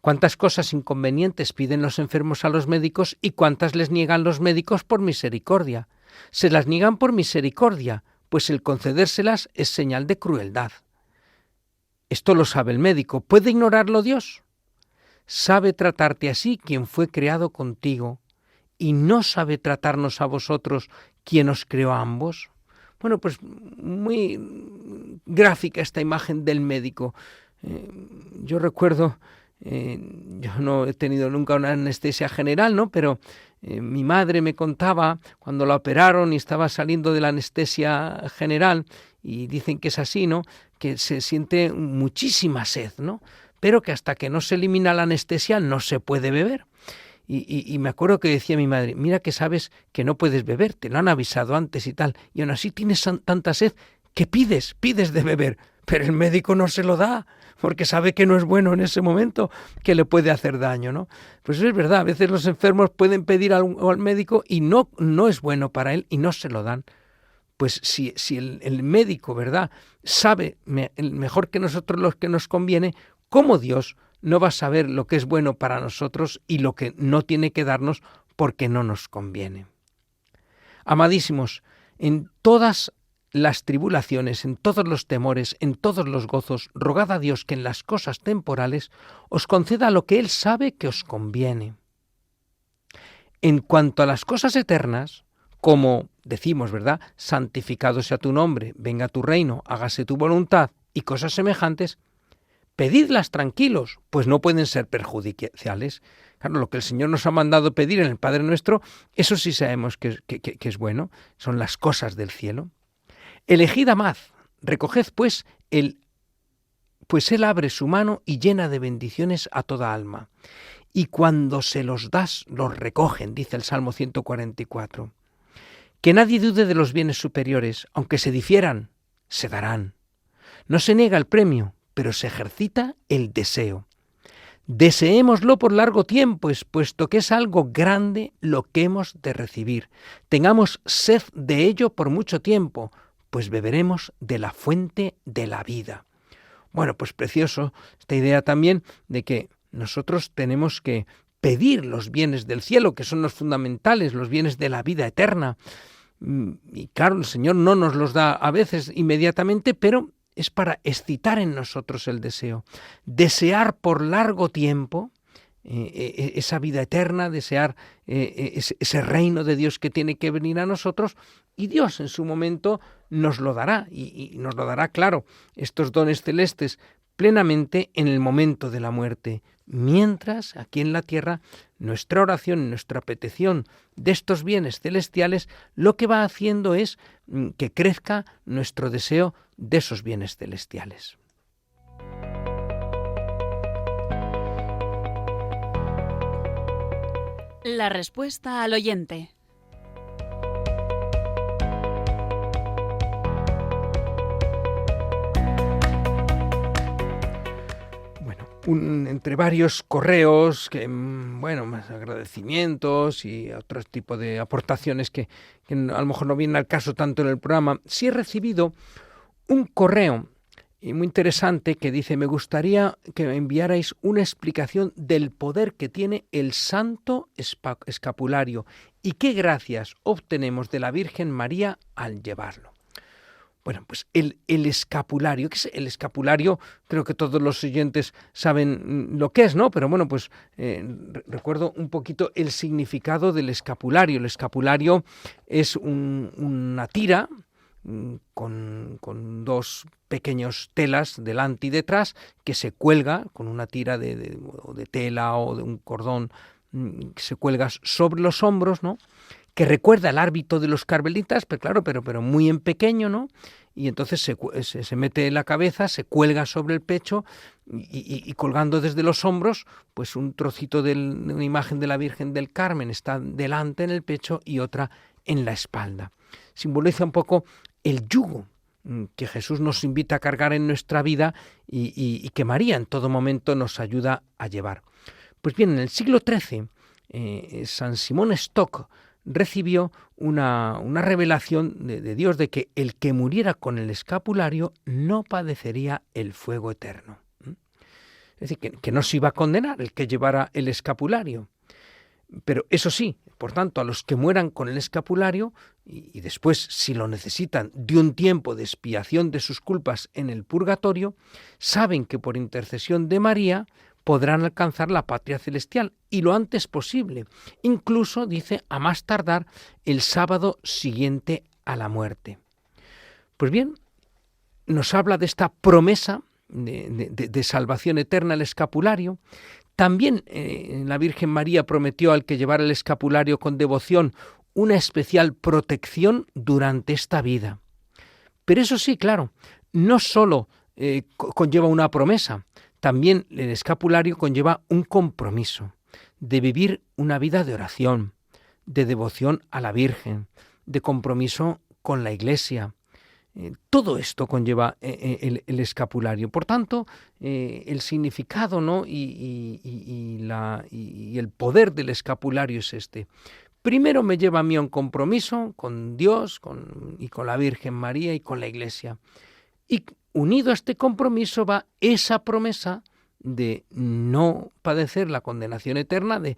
¿Cuántas cosas inconvenientes piden los enfermos a los médicos y cuántas les niegan los médicos por misericordia? Se las niegan por misericordia, pues el concedérselas es señal de crueldad. Esto lo sabe el médico. ¿Puede ignorarlo Dios? ¿Sabe tratarte así quien fue creado contigo y no sabe tratarnos a vosotros quien os creó a ambos? Bueno, pues muy gráfica esta imagen del médico. Yo recuerdo, yo no he tenido nunca una anestesia general, ¿no? Pero mi madre me contaba cuando la operaron y estaba saliendo de la anestesia general, y dicen que es así, ¿no? Que se siente muchísima sed, ¿no? Pero que hasta que no se elimina la anestesia no se puede beber. Y me acuerdo que decía mi madre, mira que sabes que no puedes beber, te lo han avisado antes y tal, y aún así tienes tanta sed que pides de beber, pero el médico no se lo da, porque sabe que no es bueno en ese momento, que le puede hacer daño, ¿no? Pues eso es verdad, a veces los enfermos pueden pedir al médico y no es bueno para él y no se lo dan. Pues si el médico, ¿verdad?, sabe mejor que nosotros lo que nos conviene, ¿cómo Dios no va a saber lo que es bueno para nosotros y lo que no tiene que darnos porque no nos conviene? Amadísimos, en todas las tribulaciones, en todos los temores, en todos los gozos, rogad a Dios que en las cosas temporales os conceda lo que Él sabe que os conviene. En cuanto a las cosas eternas, como decimos, ¿verdad?, santificado sea tu nombre, venga tu reino, hágase tu voluntad y cosas semejantes, pedidlas tranquilos, pues no pueden ser perjudiciales. Claro, lo que el Señor nos ha mandado pedir en el Padre Nuestro, eso sí sabemos que es bueno, son las cosas del cielo. Elegid amad, recoged pues Él abre su mano y llena de bendiciones a toda alma. Y cuando se los das, los recogen, dice el Salmo 144. Que nadie dude de los bienes superiores, aunque se difieran, se darán. No se niega el premio, pero se ejercita el deseo. Deseémoslo por largo tiempo, puesto que es algo grande lo que hemos de recibir. Tengamos sed de ello por mucho tiempo, pues beberemos de la fuente de la vida. Bueno, pues precioso esta idea también de que nosotros tenemos que pedir los bienes del cielo, que son los fundamentales, los bienes de la vida eterna. Y claro, el Señor no nos los da a veces inmediatamente, pero es para excitar en nosotros el deseo. Desear por largo tiempo esa vida eterna, desear ese reino de Dios que tiene que venir a nosotros, y Dios en su momento nos lo dará, y nos lo dará, claro, estos dones celestes plenamente en el momento de la muerte. Mientras, aquí en la tierra, nuestra oración y nuestra petición de estos bienes celestiales lo que va haciendo es que crezca nuestro deseo de esos bienes celestiales.
La respuesta al oyente.
entre varios correos, más agradecimientos y otro tipo de aportaciones que a lo mejor no vienen al caso tanto en el programa, sí he recibido un correo muy interesante que dice: me gustaría que me enviarais una explicación del poder que tiene el Santo Escapulario y qué gracias obtenemos de la Virgen María al llevarlo. Bueno, pues el escapulario, ¿qué es el escapulario? Creo que todos los oyentes saben lo que es, ¿no? Pero bueno, pues recuerdo un poquito el significado del escapulario. El escapulario es una tira con dos pequeños telas delante y detrás que se cuelga con una tira de tela o de un cordón que se cuelga sobre los hombros, ¿no? Que recuerda el hábito de los carmelitas, pero muy en pequeño, ¿no? Y entonces se mete en la cabeza, se cuelga sobre el pecho y colgando desde los hombros, pues un trocito de una imagen de la Virgen del Carmen está delante en el pecho y otra en la espalda. Simboliza un poco el yugo que Jesús nos invita a cargar en nuestra vida y que María en todo momento nos ayuda a llevar. Pues bien, en el siglo XIII, San Simón Stock recibió una revelación de Dios de que el que muriera con el escapulario no padecería el fuego eterno. Es decir, que no se iba a condenar el que llevara el escapulario. Pero eso sí, por tanto, a los que mueran con el escapulario y después, si lo necesitan, de un tiempo de expiación de sus culpas en el purgatorio, saben que por intercesión de María podrán alcanzar la patria celestial y lo antes posible, incluso, dice, a más tardar el sábado siguiente a la muerte. Pues bien, nos habla de esta promesa de salvación eterna el escapulario. También la Virgen María prometió al que llevara el escapulario con devoción una especial protección durante esta vida. Pero eso sí, claro, no solo conlleva una promesa, también el escapulario conlleva un compromiso de vivir una vida de oración, de devoción a la Virgen, de compromiso con la Iglesia. Todo esto conlleva el escapulario. Por tanto, el significado, ¿no? y el poder del escapulario es este. Primero me lleva a mí a un compromiso con Dios y con la Virgen María y con la Iglesia. Y unido a este compromiso va esa promesa de no padecer la condenación eterna, de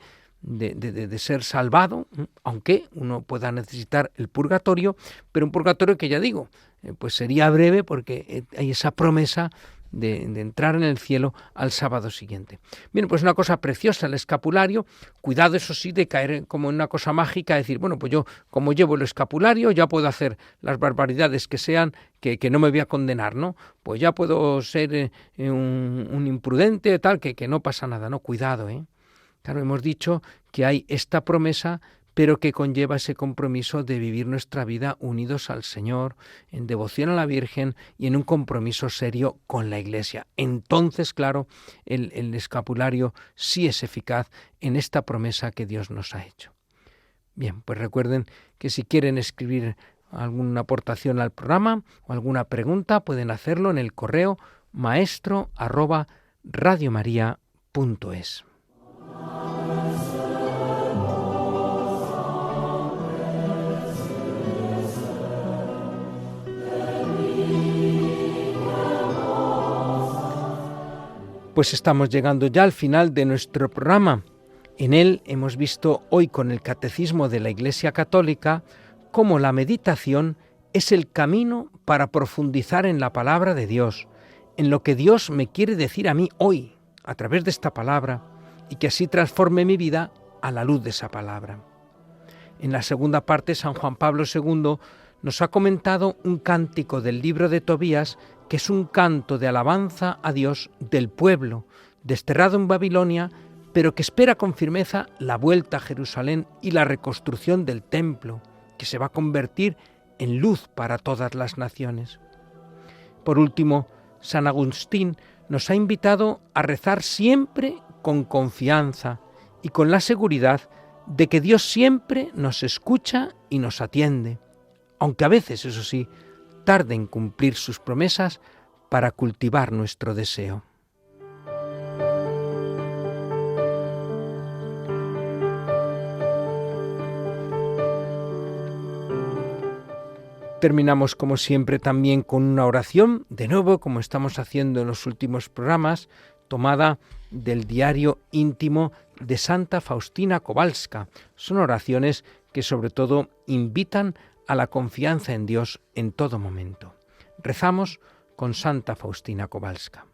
ser salvado, aunque uno pueda necesitar el purgatorio, pero un purgatorio que ya digo, pues sería breve porque hay esa promesa de entrar en el cielo al sábado siguiente. Bien, pues una cosa preciosa el escapulario, cuidado eso sí de caer como en una cosa mágica, decir, bueno, pues yo como llevo el escapulario ya puedo hacer las barbaridades que sean, que no me voy a condenar, ¿no? Pues ya puedo ser un imprudente, tal, que no pasa nada, ¿no? Cuidado, ¿eh? Claro, hemos dicho que hay esta promesa, pero que conlleva ese compromiso de vivir nuestra vida unidos al Señor, en devoción a la Virgen y en un compromiso serio con la Iglesia. Entonces, claro, el escapulario sí es eficaz en esta promesa que Dios nos ha hecho. Bien, pues recuerden que si quieren escribir alguna aportación al programa o alguna pregunta, pueden hacerlo en el correo maestro@radiomaria.es. Pues estamos llegando ya al final de nuestro programa. En él hemos visto hoy con el Catecismo de la Iglesia Católica cómo la meditación es el camino para profundizar en la palabra de Dios, en lo que Dios me quiere decir a mí hoy, a través de esta palabra, y que así transforme mi vida a la luz de esa palabra. En la segunda parte, San Juan Pablo II nos ha comentado un cántico del libro de Tobías, que es un canto de alabanza a Dios del pueblo, desterrado en Babilonia, pero que espera con firmeza la vuelta a Jerusalén y la reconstrucción del templo, que se va a convertir en luz para todas las naciones. Por último, San Agustín nos ha invitado a rezar siempre con confianza y con la seguridad de que Dios siempre nos escucha y nos atiende, aunque a veces, eso sí, tarde en cumplir sus promesas para cultivar nuestro deseo. Terminamos como siempre también con una oración, de nuevo como estamos haciendo en los últimos programas, tomada del diario íntimo de Santa Faustina Kowalska. Son oraciones que sobre todo invitan a la confianza en Dios en todo momento. Rezamos con Santa Faustina Kowalska.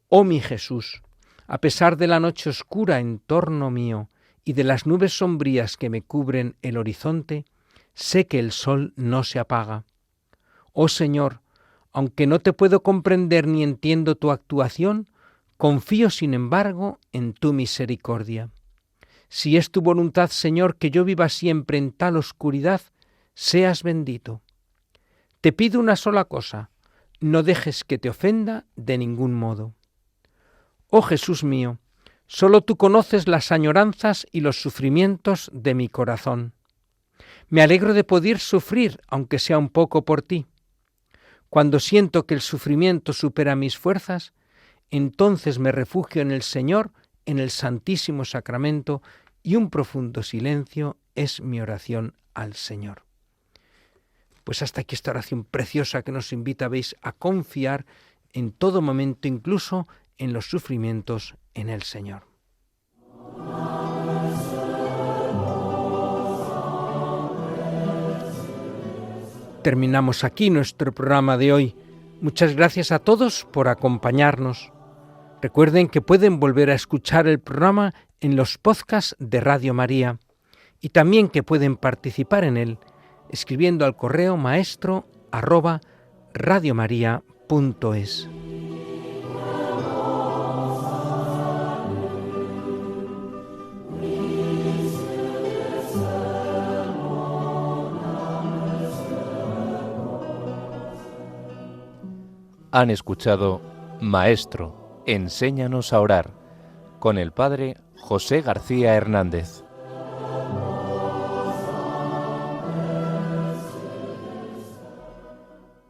Oh mi Jesús, a pesar de la noche oscura en torno mío y de las nubes sombrías que me cubren el horizonte, sé que el sol no se apaga. Oh Señor, aunque no te puedo comprender ni entiendo tu actuación, confío sin embargo en tu misericordia. Si es tu voluntad, Señor, que yo viva siempre en tal oscuridad, seas bendito. Te pido una sola cosa, no dejes que te ofenda de ningún modo. Oh Jesús mío, solo tú conoces las añoranzas y los sufrimientos de mi corazón. Me alegro de poder sufrir, aunque sea un poco por ti. Cuando siento que el sufrimiento supera mis fuerzas, entonces me refugio en el Señor, en el Santísimo Sacramento, y un profundo silencio es mi oración al Señor. Pues hasta aquí esta oración preciosa que nos invita, veis, a confiar en todo momento, incluso en los sufrimientos, en el Señor. Terminamos aquí nuestro programa de hoy. Muchas gracias a todos por acompañarnos. Recuerden que pueden volver a escuchar el programa en los podcasts de Radio María y también que pueden participar en él escribiendo al correo maestro@radiomaria.es.
Han escuchado Maestro, enséñanos a orar, con el Padre José García Hernández.